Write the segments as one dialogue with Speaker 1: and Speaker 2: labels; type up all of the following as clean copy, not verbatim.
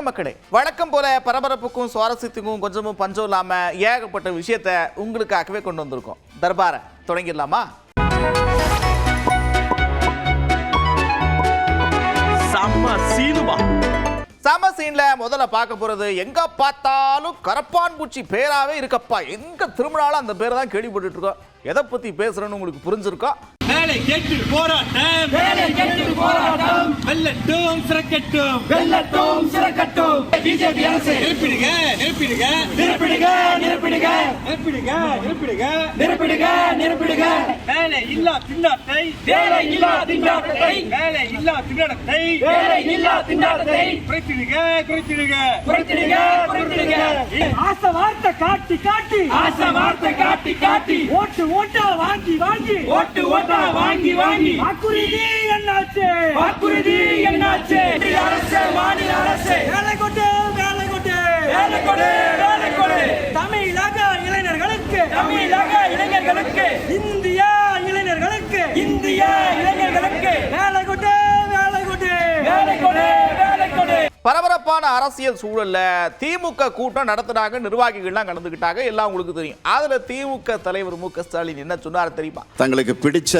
Speaker 1: வணக்கம் மக்களே. வழக்கம் போல பரபரப்புக்கும் சுவாரஸ்யத்துக்கும் கொஞ்சமும் பஞ்சம் இல்லாம ஏகப்பட்ட விஷயத்தை உங்களுக்காகவே கொண்டு வந்திருக்கோம். தர்பாரை தொடங்கிடலாமா? சம சீன்ல முதல்ல பார்க்க போறது எங்க பார்த்தாலும் கரப்பான் பூச்சி பேராவே இருக்கப்பா. எங்க திரும்பினாலும் அந்த பேரை தான் கேள்விப்பட்டு இருக்கோம். எதை பத்தி பேசுறேன்னு உங்களுக்கு புரிஞ்சிருக்கோம்.
Speaker 2: வேலை கேட்டு போராட்டம், வேலை கேட்டு போராட்டம், வெல்லட்டும் சிறக்கட்டும், வெல்லட்டும் சிறக்கட்டும். பிஜேபி அரசு நிரப்பிடுங்க, நிரப்பிடுங்க, நிரப்பிடுங்க, நிரப்பிடுங்க, நிரப்பிடுங்க, நிரப்பிடுங்க, நிரப்பிடுங்க, நிரப்பிடுங்க. வேலை இல்லா திண்டாட்டத்தை, வேலை இல்லா திண்டாட்டத்தை, வேலை இல்லா திண்டாட்டத்தை, வேலை இல்லா திண்டாட்டத்தை குறைத்திடுங்க, குறைத்திடுங்க, குறைத்திடுங்க, குறைத்திடுங்க.
Speaker 3: ஆசை வார்த்தை காட்டி காட்டி,
Speaker 2: ஆசை வார்த்தை காட்டி காட்டி,
Speaker 3: ஓட்டு ஓட்டா வாங்கி வாங்கி,
Speaker 2: ஓட்டு ஓட்டா வாங்கி வாங்கி,
Speaker 3: வாக்குறுதி என்னாச்சு,
Speaker 2: வாக்குறுதி என்னாச்சு? அரசு, மாநில அரசு
Speaker 3: வேலை கொண்டு வேலை கொண்டு,
Speaker 2: வேலை கொடு, வேலை கொடு.
Speaker 3: தமிழக இளைஞர்களுக்கு,
Speaker 2: தமிழக இளைஞர்களுக்கு,
Speaker 3: இந்திய இளைஞர்களுக்கு,
Speaker 2: இந்திய இளைஞர்களுக்கு
Speaker 3: வேலை கொண்டு வேலை கொண்டு,
Speaker 2: வேலை கொடு, வேலை கொடு.
Speaker 1: பரபரப்பான அரசியல் சூழல்ல திமுக கூட்டம் நடத்துனாங்க. நிர்வாகிகள்லாம் கலந்துக்கிட்டாங்க. எல்லாம் உங்களுக்கு தெரியும். அதுல திமுக தலைவர் மு.க. ஸ்டாலின் என்ன சொன்னார் தெரியுமா?
Speaker 4: தங்களுக்கு பிடிச்ச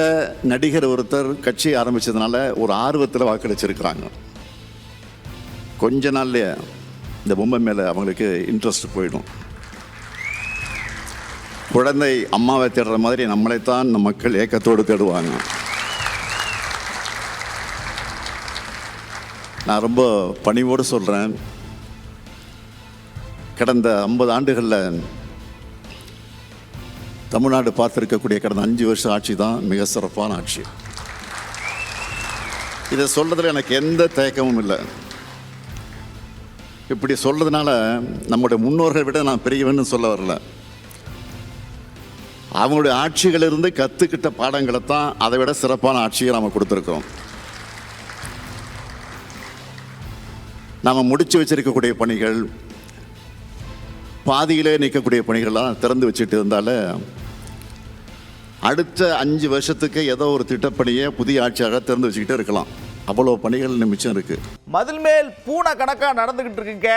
Speaker 4: நடிகர் ஒருத்தர் கட்சி ஆரம்பிச்சதுனால ஒரு ஆர்வத்தில் வாக்களிச்சிருக்கிறாங்க. கொஞ்ச நாள்லயே இந்த பொம்மை மேல அவங்களுக்கு இன்ட்ரெஸ்ட் போயிடும். குழந்தை அம்மாவை தேடுற மாதிரி நம்மளைத்தான் நம்ம மக்கள் ஏக்கத்தோடு தேடுவாங்க. நான் ரொம்ப பணிவோடு சொல்கிறேன், கடந்த 50 ஆண்டுகளில் தமிழ்நாடு பார்த்துருக்கக்கூடிய கடந்த 5 வருஷ ஆட்சி தான் மிக சிறப்பான ஆட்சி. இதை சொல்கிறதுல எனக்கு எந்த தயக்கமும் இல்லை. இப்படி சொல்கிறதுனால நம்முடைய முன்னோர்களை விட நான் பெரியவன்னு சொல்ல வரல. அவங்களுடைய ஆட்சிகளிலிருந்து கற்றுக்கிட்ட பாடங்களை தான் அதை விட சிறப்பான ஆட்சியை நாம் கொடுத்துருக்கோம். நாம் முடித்து வச்சிருக்கக்கூடிய பணிகள், பாதியிலே நிற்கக்கூடிய பணிகள்லாம் திறந்து வச்சுட்டு இருந்தால அடுத்த 5 வருஷத்துக்கு ஏதோ ஒரு திட்டப்பணியை புதிய ஆட்சியாக திறந்து வச்சுக்கிட்டே இருக்கலாம். அவ்வளோ பணிகள் மிச்சம் இருக்கு.
Speaker 1: மதில் மேல் பூனை கணக்காக நடந்துகிட்டு இருக்குங்க.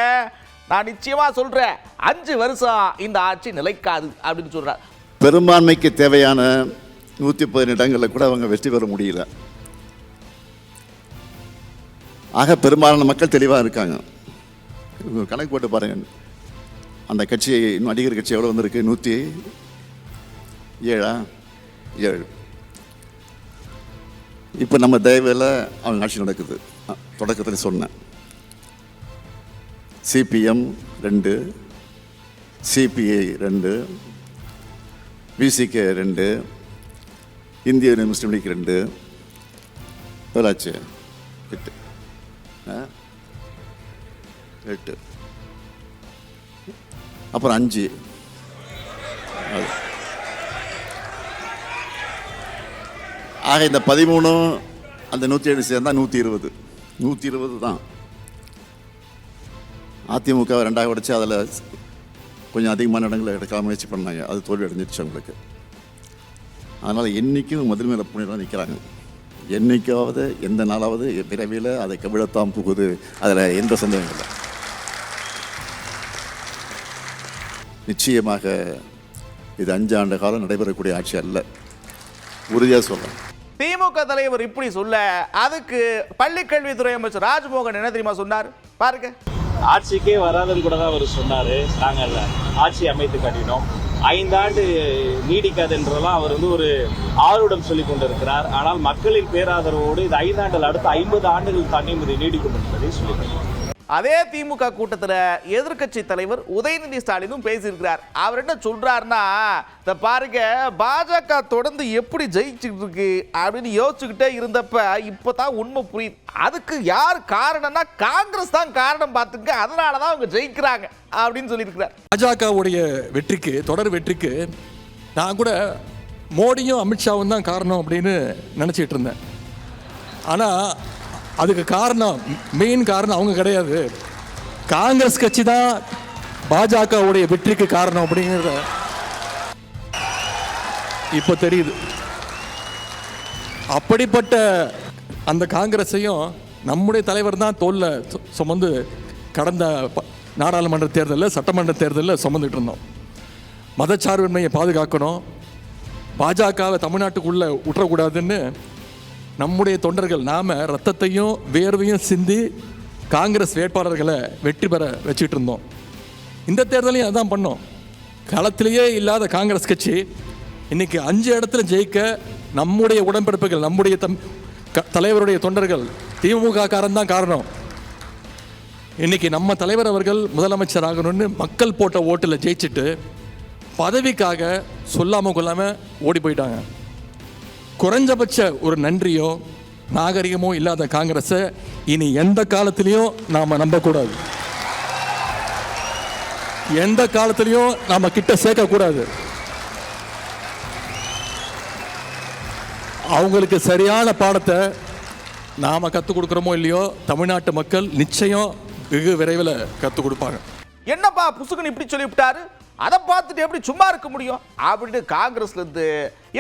Speaker 1: நான் நிச்சயமா சொல்றேன், 5 வருஷம் இந்த ஆட்சி நிலைக்காது அப்படின்னு சொல்றார்.
Speaker 4: பெரும்பான்மைக்கு தேவையான 110 இடங்களில் கூட அவங்க வெற்றி பெற முடியல. ஆக பெரும்பாலான மக்கள் தெளிவாக இருக்காங்க. கணக்கு போட்டு பாருங்கள், அந்த கட்சி நடிகர் கட்சி எவ்வளோ வந்திருக்கு? 107. இப்போ நம்ம தயவில் அவங்க ஆட்சி நடக்குது. தொடக்கத்தில் சொன்னேன், சிபிஎம் 2, சிபிஐ 2, விசிகே 2, இந்திய முஸ்லீம் லீக் 2, எவ்வளாச்சு? 8, அப்புறம் 5. ஆக இந்த 13 அந்த 107 சேர்ந்தா 120 தான். அதிமுக 2ஆக உடைச்சு அதில் கொஞ்சம் அதிகமான இடங்களை எடுக்க முயற்சி பண்ணாங்க. அது தோல்வி அடைஞ்சிருச்சு அவங்களுக்கு. அதனால் என்றைக்கும் முதல் மேலே புனிதான் நிற்கிறாங்க. என்னைக்காவது எந்த நாளாவது விரைவில் அதை கவிழத்தான் புகுது. அதில் எந்த சந்தேகம் இல்லை. நிச்சயமாக இது 5 ஆண்டு காலம் நடைபெறக்கூடிய ஆட்சி அல்ல, உறுதியாக சொல்றேன்.
Speaker 1: திமுக தலைவர் இப்படி சொல்ல, அதுக்கு பள்ளிக்கல்வித்துறை அமைச்சர் ராஜ்மோகன் என்ன தெரியுமா சொன்னார் பாருங்க.
Speaker 5: ஆட்சிக்கே வராதுன்னு கூட தான் அவர் சொன்னார். நாங்கள் ஆட்சி அமைத்து காட்டினோம். 5 ஆண்டு நீடிக்காதுன்றதெல்லாம் அவர் ஒரு ஆர்வம் சொல்லிக் கொண்டிருக்கிறார். ஆனால் மக்களின் பேராதரவோடு இது 5 ஆண்டுகள் அடுத்து 50 ஆண்டுகள் தாண்டி இது நீடிக்கும் என்பதை சொல்லியிருக்கிறார்.
Speaker 1: அதே திமுக கூட்டத்தில் எதிர்க்கட்சி தலைவர் உதயநிதி ஸ்டாலினும் பேசியிருக்கிறார். அவர் என்ன சொல்றாருன்னா, இந்த பாருங்க, பாஜக தொடர்ந்து எப்படி ஜெயிச்சுட்டு இருக்கு அப்படின்னு யோசிச்சுக்கிட்டே இருந்தப்ப இப்பதான் உண்மை புரியுது. அதுக்கு யார் காரணம்னா காங்கிரஸ் தான் காரணம் பார்த்துங்க, அதனாலதான் அவங்க ஜெயிக்கிறாங்க அப்படின்னு சொல்லியிருக்கிறார்.
Speaker 6: பாஜகவுடைய வெற்றிக்கு, தொடர் வெற்றிக்கு நான் கூட மோடியும் அமித்ஷாவும் தான் காரணம் அப்படின்னு நினச்சிட்டு இருந்தேன். ஆனால் அதுக்கு காரணம், மெயின் காரணம் அவங்க கிடையாது. காங்கிரஸ் கட்சி தான் பாஜகவுடைய வெற்றிக்கு காரணம் அப்படிங்கிறத இப்போ தெரியுது. அப்படிப்பட்ட அந்த காங்கிரஸையும் நம்முடைய தலைவர் தான் தோல்ல சுமந்து கடந்த நாடாளுமன்ற தேர்தலில் சட்டமன்ற தேர்தலில் சுமந்துட்டு இருந்தோம். மதச்சார்பின்மையை பாதுகாக்கணும், பாஜகவை தமிழ்நாட்டுக்குள்ளே விட்டுறக்கூடாதுன்னு நம்முடைய தொண்டர்கள் நாம் ரத்தத்தையும் வேர்வையும் சிந்தி காங்கிரஸ் வேட்பாளர்களை வெற்றி பெற வச்சுட்டு இருந்தோம். இந்த தேர்தலையும் அதான் பண்ணோம். களத்திலேயே இல்லாத காங்கிரஸ் கட்சி இன்னைக்கு 5 இடத்துல ஜெயிக்க நம்முடைய உடன்பிறப்புகள், நம்முடைய தலைவருடைய தொண்டர்கள், திமுக காரன் தான் காரணம். இன்னைக்கு நம்ம தலைவர் அவர்கள் முதலமைச்சர் ஆகணும்னு மக்கள் போட்ட ஓட்டில் ஜெயிச்சுட்டு பதவிக்காக சொல்லாமல் கொள்ளாமல் ஓடி போயிட்டாங்க. குறைஞ்சபட்ச ஒரு நன்றியோ நாகரிகமோ இல்லாத காங்கிரஸை இனி எந்த காலத்திலையும் நாம் நம்பக்கூடாது, எந்த காலத்திலையும் நாம கிட்ட சேர்க்கக்கூடாது. அவங்களுக்கு சரியான பாடத்தை நாம கற்றுக் கொடுக்குறோமோ இல்லையோ, தமிழ்நாட்டு மக்கள் நிச்சயம் வெகு விரைவில் கற்றுக் கொடுப்பாங்க.
Speaker 1: என்னப்பா புசுகன் இப்படி சொல்லிவிட்டாரு, அதை பார்த்துட்டு எப்படி சும்மா இருக்க முடியும் அப்படின்னு காங்கிரஸ்ல இருந்து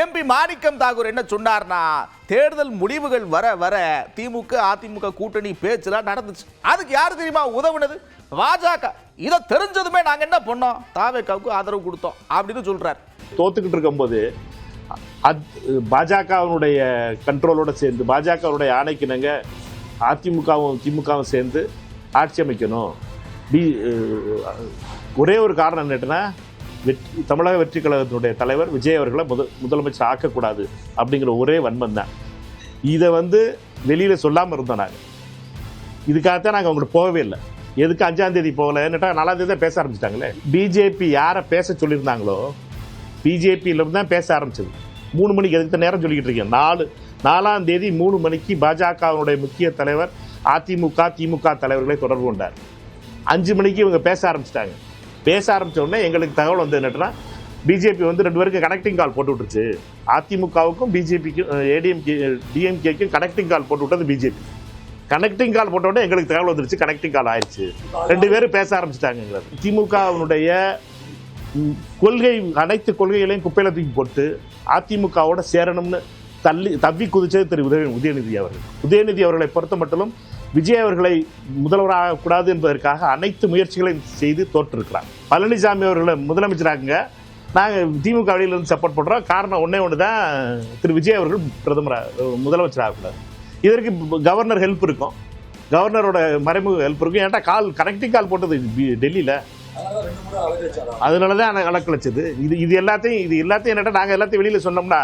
Speaker 1: எம்பி மாணிக்கம் தாகூர் என்ன சொன்னார்னா, தேர்தல் முடிவுகள் வர வர திமுக அதிமுக கூட்டணி பேச்சுலாம் நடந்துச்சு. அதுக்கு யாரு தெரியுமா உதவுனது? பாஜக. இதை தெரிஞ்சதுமே நாங்க என்ன பண்ணோம், தாவேக்காவுக்கு ஆதரவு கொடுத்தோம் அப்படின்னு சொல்றாரு.
Speaker 7: தோத்துக்கிட்டு இருக்கும்போது பாஜகவினுடைய கண்ட்ரோலோட சேர்ந்து, பாஜகவுடைய ஆணைக்கிணங்க அதிமுகவும் திமுகவும் சேர்ந்து ஆட்சி அமைக்கணும். ஒரே ஒரு காரணம் என்னட்டுன்னா, தமிழக வெற்றி கழகத்தினுடைய தலைவர் விஜய் அவர்களை முதலமைச்சர் ஆக்கக்கூடாது அப்படிங்கிற ஒரே வன்மம் தான். இதை வெளியில் சொல்லாமல் இருந்தோம். நாங்கள் இதுக்காகத்தான் நாங்கள் அவங்கள்ட்ட போகவே இல்லை. எதுக்கு 5ஆம் தேதி போகல, என்னட்டா 4ஆம் தேதி தான் பேச ஆரம்பிச்சிட்டாங்களே. பிஜேபி யாரை பேச சொல்லியிருந்தாங்களோ பிஜேபியிலிருந்து தான் பேச ஆரம்பிச்சது. 3 மணிக்கு எதுக்கு நேரம் சொல்லிக்கிட்டு இருக்கேன். 4ஆம் தேதி 3 மணிக்கு பாஜகவினுடைய முக்கிய தலைவர் அதிமுக திமுக தலைவர்களை தொடர்பு கொண்டார். 5 மணிக்கு இவங்க பேச ஆரம்பிச்சிட்டாங்க. பேச ஆரம்பித்த உடனே எங்களுக்கு தகவல் என்னட்டுனா, பிஜேபி 2 பேருக்கு கனெக்டிங் கால் போட்டு விட்டுருச்சு. அதிமுகவுக்கும் பிஜேபிக்கும் டிஎம்கேக்கும் கனெக்டிங் கால் போட்டு விட்டது பிஜேபி. கனெக்டிங் கால் போட்ட உடனே எங்களுக்கு தகவல் வந்துருச்சு, கனெக்டிங் கால் ஆயிடுச்சு. 2 பேரும் பேச ஆரம்பிச்சிட்டாங்க. திமுகவினுடைய அனைத்து கொள்கைகளையும் குப்பையில தூக்கி போட்டு அதிமுகவோட சேரணும்னு தவ்வி குதிச்சது திரு உதயநிதி அவர்கள். உதயநிதி அவர்களை பொறுத்த மட்டும் விஜய் அவர்களை முதல்வராகக்கூடாது என்பதற்காக அனைத்து முயற்சிகளையும் செய்து தோற்றிருக்கிறார். பழனிசாமி அவர்களை முதலமைச்சராகுங்க, நாங்கள் திமுக வழியிலிருந்து சப்போர்ட் பண்ணுறோம். காரணம் ஒன்று தான், திரு விஜய் அவர்கள் முதலமைச்சராகக்கூடாது. இதற்கு கவர்னர் ஹெல்ப் இருக்கும், கவர்னரோட மறைமுக ஹெல்ப் இருக்கும். ஏன்டா கனெக்டிங் கால் போட்டது டெல்லியில், அதனால தான் அலக்கழிச்சது. இது எல்லாத்தையும் என்னட்டா நாங்கள் எல்லாத்தையும் வெளியில் சொன்னோம்னா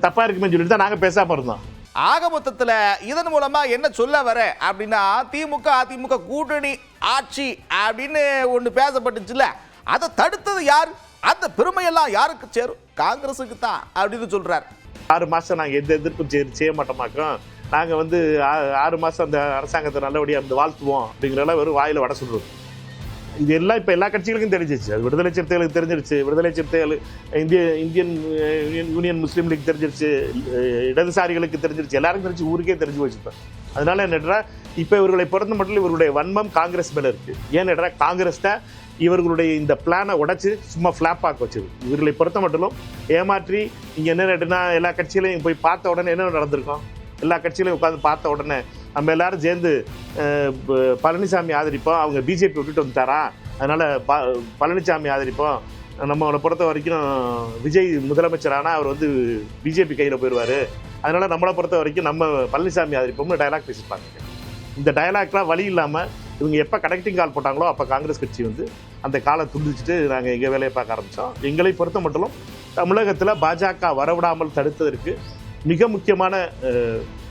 Speaker 7: தப்பாக இருக்குமே சொல்லிட்டு தான் நாங்கள் பேசாமல் இருந்தோம்.
Speaker 1: ஆக மொத்தத்தில் இதன் மூலமா என்ன சொல்ல வர அப்படின்னா, திமுக அதிமுக கூட்டணி ஆட்சி அப்படின்னு ஒன்று பேசப்பட்டுச்சுல, அதை தடுத்தது யார்? அந்த பெருமையெல்லாம் யாருக்கு சேரும்? காங்கிரஸுக்கு தான் அப்படின்னு சொல்றாரு.
Speaker 7: 6 மாதம் நாங்கள் எந்த எதிர்ப்பும் செய்ய மாட்டோமாக்கோம். நாங்கள் 6 மாதம் அந்த அரசாங்கத்தை நல்லபடியாக வாழ்த்துவோம் அப்படிங்கிறலாம் வெறும் வாயில் வடை சொல்றது. இது எல்லாம் இப்போ எல்லா கட்சிகளுக்கும் தெரிஞ்சிச்சு. அது விடுதலை சிறுத்தைகளுக்கு தெரிஞ்சிருச்சு, விடுதலை சிறுத்தைகள் இந்தியன் யூனியன் முஸ்லீம் லீக் தெரிஞ்சிருச்சு, இடதுசாரிகளுக்கு தெரிஞ்சிருச்சு, எல்லாருக்கும் தெரிஞ்சு, ஊருக்கே தெரிஞ்சு வச்சுப்பேன். அதனால என்னடா இப்போ இவர்களை பொறுத்த மட்டும் இவர்களுடைய வன்மம் காங்கிரஸ் மேலே இருக்குது. ஏன்னா காங்கிரஸ் தான் இவர்களுடைய இந்த பிளானை உடைச்சு சும்மா ஃப்ளாப் ஆக்க வச்சது. இவர்களை பொறுத்த மட்டும் ஏமாற்றி இங்கே என்ன நட்டுனா எல்லா கட்சிகளையும் போய் பார்த்த உடனே என்ன நடந்திருக்கோம், எல்லா கட்சிகளையும் உட்காந்து பார்த்த உடனே நம்ம எல்லாரும் சேர்ந்து பழனிசாமி ஆதரிப்போம், அவங்க பிஜேபி விட்டுட்டு வந்துட்டாரா, அதனால் பழனிசாமி ஆதரிப்போம், நம்மளை பொறுத்த வரைக்கும் விஜய் முதலமைச்சரானால் அவர் பிஜேபி கையில் போயிடுவார், அதனால் நம்மளை பொறுத்த வரைக்கும் நம்ம பழனிசாமி ஆதரிப்போம்னு டயலாக் பேசியிருப்பாங்க. இந்த டயலாக்லாம் வழி இல்லாமல் இவங்க எப்போ கனெக்டிங் கால் போட்டாங்களோ அப்போ காங்கிரஸ் கட்சி அந்த காலை துண்டிச்சுட்டு நாங்கள் எங்கள் வேலையை பார்க்க ஆரம்பித்தோம். எங்களை பொறுத்த மட்டும் தமிழகத்தில் பாஜக வரவிடாமல் தடுத்ததற்கு மிக முக்கியமான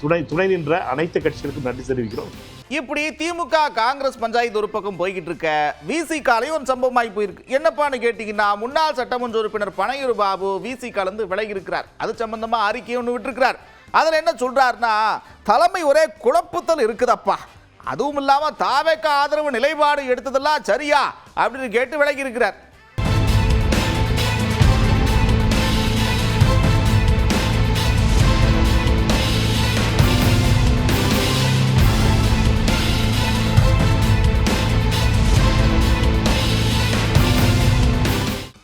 Speaker 7: துணை நின்ற அனைத்து கட்சிகளுக்கும் நன்றி தெரிவிக்கிறோம்.
Speaker 1: இப்படி திமுக காங்கிரஸ் பஞ்சாயத்து ஒரு பக்கம் போய்கிட்டு இருக்க, விசிகாலையும் ஒரு சம்பவமாகி போயிருக்கு. என்னப்பான்னு கேட்டீங்கன்னா, முன்னாள் சட்டமன்ற உறுப்பினர் பனையூர் பாபு விசிகாலேருந்து விலகி இருக்கிறார். அது சம்பந்தமா அறிக்கை ஒன்று விட்டுருக்கிறார். அதில் என்ன சொல்றாருன்னா, தலைமை ஒரே குழப்பத்தில் இருக்குதப்பா, அதுவும் இல்லாமல் தாவேக்க ஆதரவு நிலைப்பாடு எடுத்ததெல்லாம் சரியா அப்படின்னு கேட்டு விலகி இருக்கிறார்.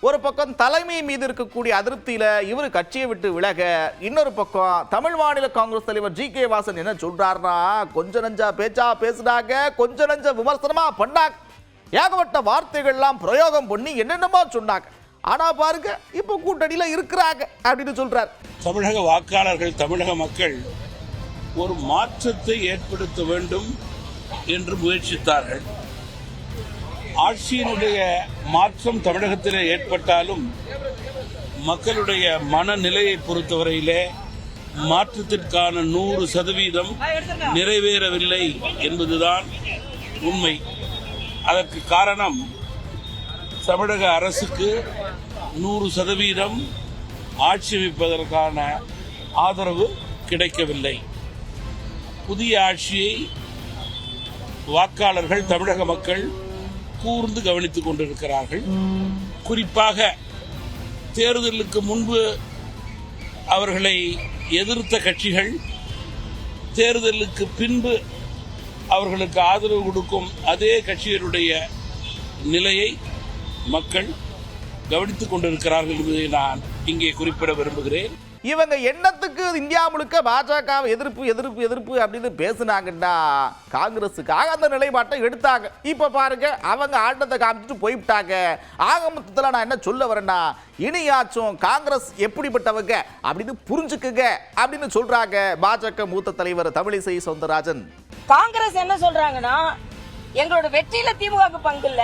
Speaker 1: ஒரு பக்கம் தலைமை மீது இருக்கக்கூடிய அதிருப்தியில இவர் கட்சியை விட்டு விலக, இன்னொரு பக்கம் தமிழ் மாநில காங்கிரஸ் தலைவர் ஜி.கே. வாசன் என்ன சொல்றாருன்னா, கொஞ்ச நஞ்சா பேச்சா பேசுனாங்க, கொஞ்ச நஞ்ச விமர்சனமா பண்ணாங்க, ஏகப்பட்ட வார்த்தைகள்லாம் பிரயோகம் பண்ணி என்னென்னமோ சொன்னாங்க. ஆனா பாருங்க இப்ப கூட்டணியில இருக்கிறாங்க அப்படின்னு சொல்றாரு.
Speaker 8: தமிழக வாக்காளர்கள், தமிழக மக்கள் ஒரு மாற்றத்தை ஏற்படுத்த வேண்டும் என்று முயற்சித்தார்கள். ஆட்சியினுடைய மாற்றம் தமிழகத்திலே ஏற்பட்டாலும் மக்களுடைய மனநிலையை பொறுத்தவரையிலே மாற்றத்திற்கான 100% நிறைவேறவில்லை என்பதுதான் உண்மை. அதற்கு காரணம் தமிழக அரசுக்கு 100% ஆட்சி அமைப்பதற்கான ஆதரவு கிடைக்கவில்லை. புதிய ஆட்சியை வாக்காளர்கள், தமிழக மக்கள் கூர்ந்து கவனித்துக் கொண்டிருக்கிறார்கள். குறிப்பாக தேர்தலுக்கு முன்பு அவர்களை எதிர்த்த கட்சிகள் தேர்தலுக்கு பின்பு அவர்களுக்கு ஆதரவு கொடுக்கும் அதே கட்சிகளுடைய நிலையை மக்கள் கவனித்துக் கொண்டிருக்கிறார்கள் என்பதை நான் இங்கே குறிப்பிட விரும்புகிறேன்.
Speaker 1: இவங்க எண்ணத்துக்கு இந்தியா முழுக்க பாஜக எதிர்ப்பு எதிர்ப்பு எதிர்ப்பு அப்படின்னு பேசினாங்கன்னா காங்கிரஸுக்காக அந்த நிலைப்பாட்டை எடுத்தாங்க. இப்ப பாருங்க அவங்க ஆட்டத்தை காமிச்சிட்டு போய்விட்டாங்க. ஆக மொத்தத்தில் நான் என்ன சொல்ல வரேன்னா, இனியாச்சும் காங்கிரஸ் எப்படிப்பட்டவங்க அப்படின்னு புரிஞ்சுக்குங்க அப்படின்னு சொல்றாங்க பாஜக மூத்த தலைவர் தமிழிசை சவுந்தரராஜன்.
Speaker 9: காங்கிரஸ் என்ன சொல்றாங்கன்னா, எங்களோட வெற்றியில திமுக பங்கு இல்ல,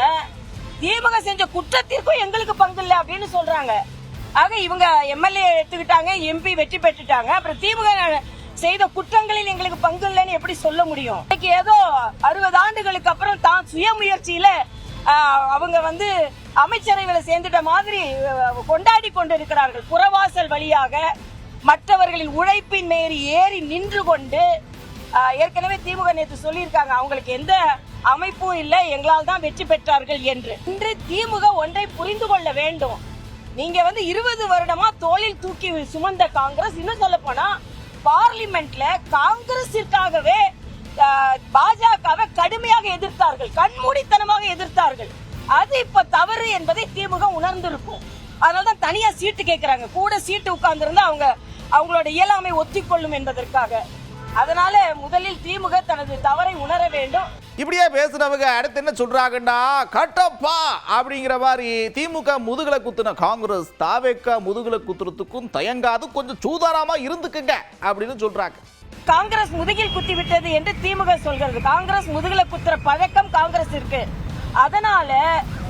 Speaker 9: திமுக செஞ்ச குற்றத்திற்கும் எங்களுக்கு பங்கு இல்ல அப்படின்னு சொல்றாங்க. ஆக இவங்க எம்எல்ஏ எடுத்துக்கிட்டாங்க, எம்பி வெற்றி பெற்றுட்டாங்க, அப்புறம் திமுக செய்த குற்றங்களில் எங்களுக்கு பங்கு இல்லைன்னு எப்படி சொல்ல முடியும்? இன்னைக்கு ஏதோ 60 ஆண்டுகளுக்கு அப்புறம் தான் சுயமுயற்சியில அவங்க அமைச்சரவையில சேர்ந்துட்ட மாதிரி கொண்டாடி கொண்டிருக்கிறார்கள். புறவாசல் வழியாக மற்றவர்களின் உழைப்பின் மேறி ஏறி நின்று கொண்டு, ஏற்கனவே திமுக நேற்று சொல்லியிருக்காங்க அவங்களுக்கு எந்த அமைப்பும் இல்லை, எங்களால் தான் வெற்றி பெற்றார்கள் என்று. இன்று திமுக ஒன்றை புரிந்து கொள்ள வேண்டும். நீங்க 20 வருடமா தோளில் தூக்கி சுமந்த காங்கிரஸ், இன்னும் சொல்ல போனா பார்லிமெண்ட்ல காங்கிரஸிற்காகவே பாஜகவை கடுமையாக எதிர்த்தார்கள், கண்மூடித்தனமாக எதிர்த்தார்கள். அது இப்ப தவறு என்பதை திமுக உணர்ந்திருக்கும். அதனாலதான் தனியா சீட்டு கேட்கிறாங்க. கூட சீட்டு உட்கார்ந்து இருந்தா அவங்களோட இயலாமை ஒத்திக்கொள்ளும் என்பதற்காக. அதனால முதலில் திமுக தனது தவறை உணர வேண்டும்.
Speaker 1: இப்படியே பேசுனவங்க அடுத்து என்ன சொல்றாங்கன்னா, கட்டப்பா அப்படிங்கிற மாதிரி திமுக முதுகுல குத்துன காங்கிரஸ் தாவேக்கா முதுகுல குத்துறதுக்கும் தயங்காது, கொஞ்சம் சூதானமா இருந்துக்குங்க அப்படின்னு சொல்றாங்க.
Speaker 9: காங்கிரஸ் முதுகில் குத்தி விட்டது என்று திமுக சொல்கிறது. காங்கிரஸ் முதுகுல குத்துற பழக்கம் காங்கிரஸ் இருக்கு. அதனால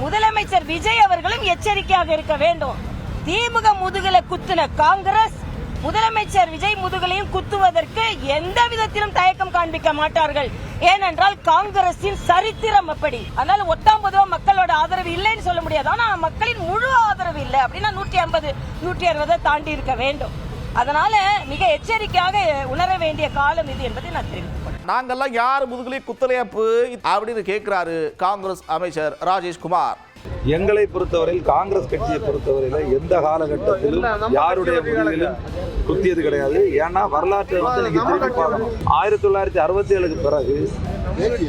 Speaker 9: முதலமைச்சர் விஜய் அவர்களும் எச்சரிக்கையாக இருக்க வேண்டும். திமுக முதுகுல குத்துன காங்கிரஸ் முதலமைச்சர் விஜய் முதுகலையும் குத்துவதற்கு எந்த விதத்திலும் தயக்கம் காண்பிக்க மாட்டார்கள். ஏனென்றால் காங்கிரசின் சரித்திரம் அப்படி. அதனால 19 மக்களோட ஆதரவு இல்லைன்னு சொல்ல முடியாது. ஆனா மக்களின் முழு ஆதரவு இல்லை அப்படின்னா 150 160 தாண்டி இருக்க வேண்டும். அதனால மிக எச்சரிக்கையாக உணர வேண்டிய காலம் இது என்பதை நான் தெரிவித்துக்
Speaker 1: நாங்கெல்லாம் யார் முதுகலையும் குத்தலையாப்பு அப்படின்னு கேட்கிறாரு காங்கிரஸ் அமைச்சர் ராஜேஷ்குமார்.
Speaker 10: எங்களை பொறுத்தவரையில், காங்கிரஸ் கட்சியை பொறுத்தவரையில் எந்த காலகட்டத்திலும் யாருடைய முதுகிலும் குத்தியது கிடையாது. ஏன்னா வரலாற்றை நீங்க திரும்பி பார்க்கணும். 1967க்கு பிறகு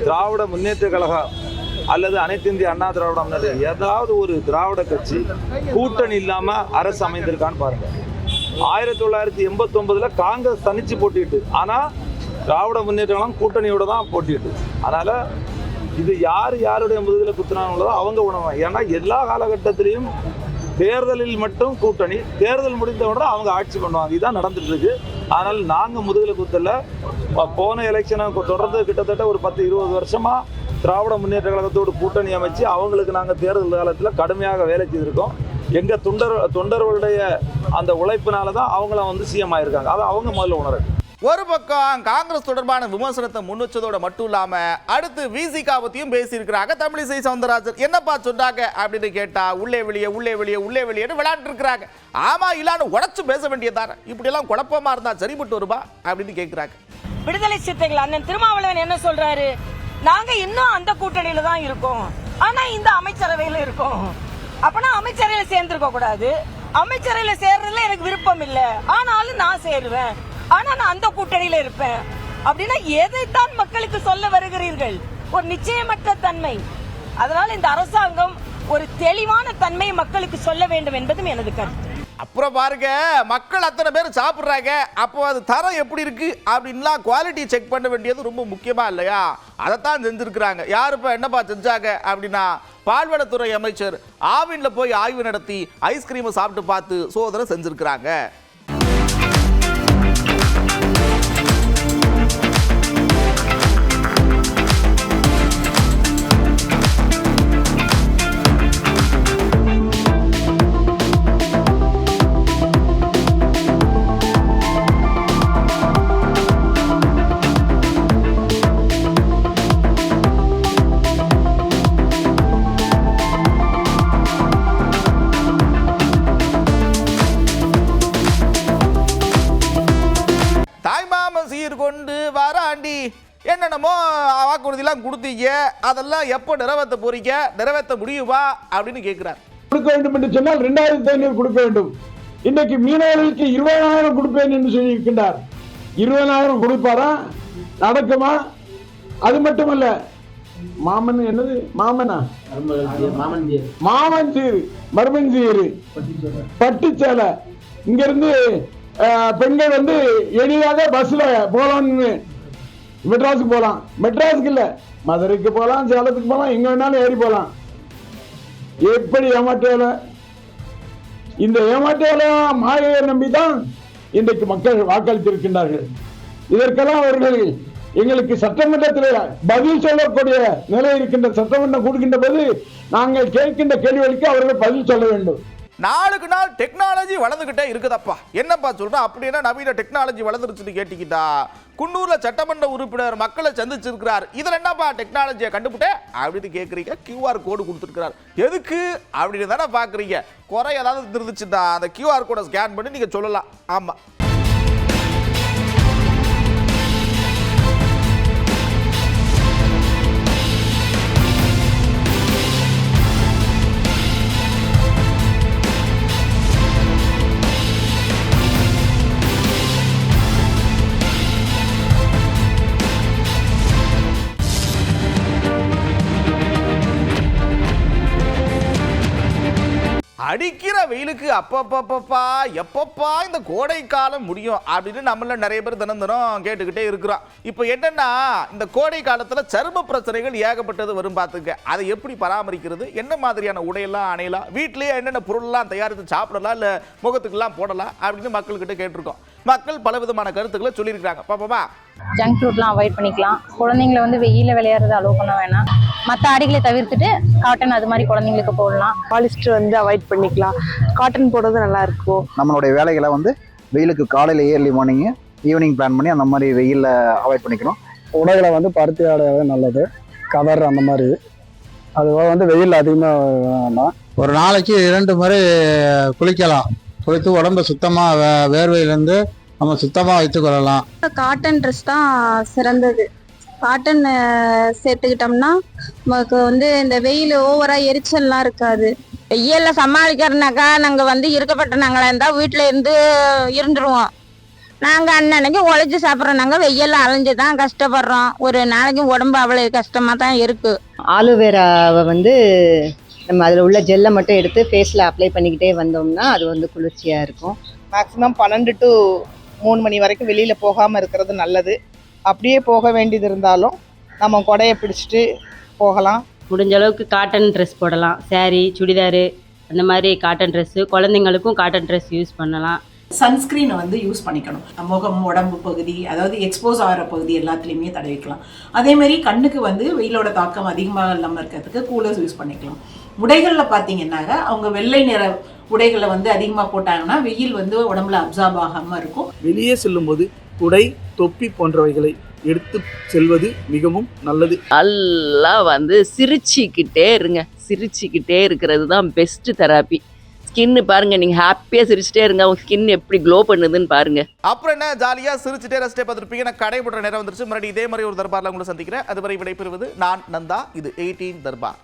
Speaker 10: திராவிட முன்னேற்ற கழகம் அல்லது அனைத்து இந்திய அண்ணா திராவிட முன்னேற்ற ஏதாவது ஒரு திராவிட கட்சி கூட்டணி இல்லாம அரசு அமைந்திருக்கான்னு பாருங்க. 1989ல காங்கிரஸ் தனிச்சு போட்டிட்டு, ஆனா திராவிட முன்னேற்ற கழகம் கூட்டணியோட தான் போட்டிட்டு. அதனால இது யாருடைய முதுகில குத்துனாங்களோ அவங்க உணவாங்க. ஏன்னா எல்லா காலகட்டத்திலையும் தேர்தலில் மட்டும் கூட்டணி, தேர்தல் முடிந்தவுடனே அவங்க ஆட்சி பண்ணுவாங்க. இதுதான் நடந்துட்டு இருக்கு. ஆனால் நாங்க முதுகில குத்தல. போன எலெக்ஷனை தொடர்ந்து கிட்டத்தட்ட ஒரு 10-20 வருஷமா திராவிட முன்னேற்ற கழகத்தோடு கூட்டணி அமைச்சு அவங்களுக்கு நாங்கள் தேர்தல் காலத்தில் கடுமையாக வேலை செய்திருக்கோம். எங்க தொண்டர்களுடைய அந்த உழைப்பினால தான் அவங்கள சிஎம் ஆயிருக்காங்க. அதை அவங்க முதல்ல உணர.
Speaker 1: ஒரு பக்கம் காங்கிரஸ் தொடர்பான விமர்சனத்தை முன்வச்சதோட மட்டும் இல்லாம அடுத்து விசிகா பத்தியும் பேசியிருக்கிறாங்க தமிழிசை சவுந்தரராஜன். என்னப்பா சொன்னாங்க அப்படின்னு கேட்டா, உள்ளே வெளியே விளையாண்டு இருக்கிறாங்க. ஆமா இல்லான்னு உடச்சு பேச வேண்டியதான, இப்படி எல்லாம் குழப்பமா இருந்தா சரிபட்டு வருமா அப்படின்னு கேட்கிறாங்க.
Speaker 9: விடுதலை சிறுத்தைகள் அண்ணன் திருமாவளவன் என்ன சொல்றாரு, நாங்க இன்னும் அந்த கூட்டணியில தான் இருக்கோம், ஆனா இந்த அமைச்சரவையில இருக்கோம். அப்பனா அமைச்சரவையில சேர்ந்திருக்க கூடாது. அமைச்சரவையில சேர்றதுல எனக்கு விருப்பம் இல்லை, ஆனாலும் நான் சேருவேன், ஆனா நான் அந்த கூட்டணியில இருப்பேன் அப்படின்னா எதைத்தான் மக்களுக்கு சொல்ல வருகிறீர்கள்? ஒரு நிச்சயமற்ற தன்மை. அதனால இந்த அரசாங்கம் ஒரு தெளிவான தன்மை மக்களுக்கு சொல்ல வேண்டும் என்பதும் எனது கருத்து.
Speaker 1: அப்புறம் பாருங்க, மக்கள் அத்தனை பேர் சாப்பிட்றாங்க, அப்போ அது தரம் எப்படி இருக்கு அப்படின்லாம் குவாலிட்டி செக் பண்ண வேண்டியது ரொம்ப முக்கியமா இல்லையா? அதைத்தான் செஞ்சிருக்கிறாங்க. யாருப்பா என்னப்பா செஞ்சாங்க அப்படின்னா, பால்வளத்துறை அமைச்சர் ஆவின்ல போய் ஆய்வு நடத்தி ஐஸ்கிரீமை சாப்பிட்டு பார்த்து சோதனை செஞ்சிருக்கிறாங்க. கொண்டு வாராண்டி என்னென்னமோ வாக்குறுதிலாம் கொடுத்தீங்க, அதெல்லாம் எப்போ நிறைவேற்ற போறீங்க, நிறைவேற்ற முடியுமா அப்படின்னு கேட்கிறார்.
Speaker 11: கொடுக்க வேண்டும் என்று சொன்னால் 2500 கொடுக்க வேண்டும். இன்னைக்கு மீனவர்களுக்கு 20,000 கொடுப்பேன் என்று சொல்லியிருக்கின்றார். 20,000 கொடுப்பாரா? நடக்குமா? அது மட்டுமல்ல, மாமன் என்னது மாமனா மாமஞ்சீர் மர்மஞ்சீர் பட்டுச்சேலை இங்க இருந்து பெண்கள் வந்து எளிதாக பஸ்ல போலாம்னு மெட்ராஸுக்கு போகலாம். மெட்ராஸுக்கு இல்ல, மதுரைக்கு போகலாம், சேலத்துக்கு போகலாம், எங்க வேணாலும் ஏறி போகலாம். எப்படி ஏமாற்ற இந்த ஏமாற்ற மாயை நம்பிதான் இன்றைக்கு மக்கள் வாக்களித்திருக்கின்றார்கள். இதற்கெல்லாம் அவர்கள் எங்களுக்கு சட்டமன்றத்தில் பதில் சொல்லக்கூடிய நிலை இருக்கின்ற, சட்டமன்றம் கொடுக்கின்ற போது நாங்கள் கேட்கின்ற கேள்விகளுக்கு அவர்கள் பதில் சொல்ல வேண்டும்.
Speaker 1: நாளுக்கு நாள் டெக்னாலஜி வளர்ந்துகிட்டே இருக்குதப்பா. என்னப்பா சொல்றேன் அப்படின்னா, நவீன டெக்னாலஜி வளர்ந்துருச்சுன்னு கேட்டிக்கிட்டா, குன்னூர்ல சட்டமன்ற உறுப்பினர் மக்களை சந்திச்சிருக்கிறார். இதுல என்னப்பா டெக்னாலஜியை கண்டுபிட்டேன் அப்படின்னு கேட்குறீங்க. QR கோடு கொடுத்துருக்கிறார். எதுக்கு அப்படின்னு தானே பார்க்குறீங்க. குறை ஏதாவது இருந்துச்சுன்னா அந்த QR கோடை ஸ்கேன் பண்ணி நீங்க சொல்லலாம். ஆமா, அடிக்கிற வெயிலுக்கு அப்பப்பப்பா எப்பப்பா இந்த கோடை காலம் முடியும் அப்படின்னு நம்மள நிறைய பேர் தினம் கேட்டுக்கிட்டே இருக்கிறோம். இப்போ என்னன்னா, இந்த கோடை காலத்தில் சரும பிரச்சனைகள் ஏகப்பட்டது வரும். பார்த்துக்க, அதை எப்படி பராமரிக்கிறது, என்ன மாதிரியான உடையெல்லாம் அணையலாம், வீட்டிலேயே என்னென்ன பொருள்லாம் தயாரித்து சாப்பிடலாம், இல்லை முகத்துக்கெல்லாம் போடலாம் அப்படின்னு மக்கள்கிட்ட கேட்டிருக்கோம். மக்கள் பல விதமான கருத்துக்களை சொல்லியிருக்கிறாங்க. பாப்பா,
Speaker 12: ஜங்க் ஃபுட்லாம் அவாய்ட் பண்ணிக்கலாம். குழந்தைங்களை வந்து வெயில விளையாடுறது அலோவ் பண்ண வேணாம். மற்ற ஆடைகளை தவிர்த்துட்டு காட்டன் அது மாதிரி குழந்தைங்களுக்கு போடலாம்.
Speaker 13: பாலிஸ்டர் வந்து அவாய்ட் பண்ணிக்கலாம். காட்டன் போடுறது நல்லா இருக்கும்.
Speaker 14: நம்மளுடைய வேலைகளை வந்து வெயிலுக்கு காலையில் ஏர்லி மார்னிங்கு ஈவினிங் பிளான் பண்ணி அந்த மாதிரி வெயிலில் அவாய்ட் பண்ணிக்கணும்.
Speaker 11: உடைகளை வந்து பருத்தி ஆடையாவே நல்லது. கவர் அந்த மாதிரி அதுவாக வந்து வெயில் அதிகமாக வேணாம்.
Speaker 14: ஒரு நாளைக்கு 2 முறை குளிக்கலாம். குளித்து உடம்பு சுத்தமாக வேர்வையிலேருந்து நம்ம சுத்தமாக வைத்துக்கொள்ளலாம்.
Speaker 12: காட்டன் ட்ரெஸ் தான் சிறந்தது. காட்டன் சேர்த்துக்கிட்டோம்னா நமக்கு வந்து இந்த வெயில் ஓவரா எரிச்சல்லாம் இருக்காது.
Speaker 9: வெயில்ல சமாளிக்கிறனாக்கா நாங்க வந்து இருக்கப்பட்ட நாங்களா இருந்தா வீட்டுல இருந்து இருந்துருவோம். நாங்க அன்னன்னைக்கு உழைச்சி சாப்பிட்றோம். நாங்க வெயில்ல அலைஞ்சுதான் கஷ்டப்படுறோம். ஒரு நாளைக்கு உடம்பு அவ்வளவு கஷ்டமா தான் இருக்கு.
Speaker 13: ஆலோவேராவை வந்து நம்ம அதில் உள்ள ஜெல்லை மட்டும் எடுத்து ஃபேஸில் அப்ளை பண்ணிக்கிட்டே வந்தோம்னா அது வந்து குளிர்ச்சியாக இருக்கும்.
Speaker 15: மேக்ஸிமம் 12 to 3 மணி வரைக்கும் வெளியில் போகாமல் இருக்கிறது நல்லது. அப்படியே போக வேண்டியது இருந்தாலும் நம்ம கொடையை பிடிச்சிட்டு போகலாம்.
Speaker 12: முடிஞ்ச அளவுக்கு காட்டன் ட்ரெஸ் போடலாம். சாரீ, சுடிதாரு, அந்த மாதிரி காட்டன் ட்ரெஸ்ஸு. குழந்தைங்களுக்கும் காட்டன் ட்ரெஸ் யூஸ் பண்ணலாம்.
Speaker 15: சன்ஸ்க்ரீனை வந்து யூஸ் பண்ணிக்கணும். முகம், உடம்பு பகுதி, அதாவது எக்ஸ்போஸ் ஆகிற பகுதி எல்லாத்துலேயுமே தடவிக்கலாம். அதேமாதிரி கண்ணுக்கு வந்து வெயிலோட தாக்கம் அதிகமாக இல்லாமல் இருக்கிறதுக்கு கூலர்ஸ் யூஸ் பண்ணிக்கலாம். உடைகளில் பார்த்தீங்கன்னாக்க அவங்க வெள்ளை நிற உடைகளை வந்து அதிகமாக போட்டாங்கன்னா வெயில் வந்து உடம்புல அப்சார்ப் ஆகாமல் இருக்கும்.
Speaker 2: வெளியே செல்லும்போது குடை, தொப்பி போன்றவைகளை எடுத்து செல்வது மிகவும் நல்லது.
Speaker 13: நல்லா வந்து சிரிச்சுக்கிட்டே இருங்க. சிரிச்சுக்கிட்டே இருக்கிறது தான் பெஸ்ட் தெராப்பி. ஸ்கின்னு பாருங்க, நீங்க ஹாப்பியா சிரிச்சுட்டே இருங்க, உங்க ஸ்கின் எப்படி க்ளோ பண்ணுதுன்னு பாருங்க.
Speaker 1: அப்புறம் என்ன, ஜாலியா சிரிச்சுட்டே ரசிட்டே பார்த்துருப்பீங்க. நான் கடைபடுற நேரம் வந்துருச்சு. மறுபடியும் இதே மாதிரி ஒரு தர்பார்ல உங்களை சந்திக்கிறேன். அதுவரை விடைபெறுவது நான் நந்தா. இது 18 தர்பார்.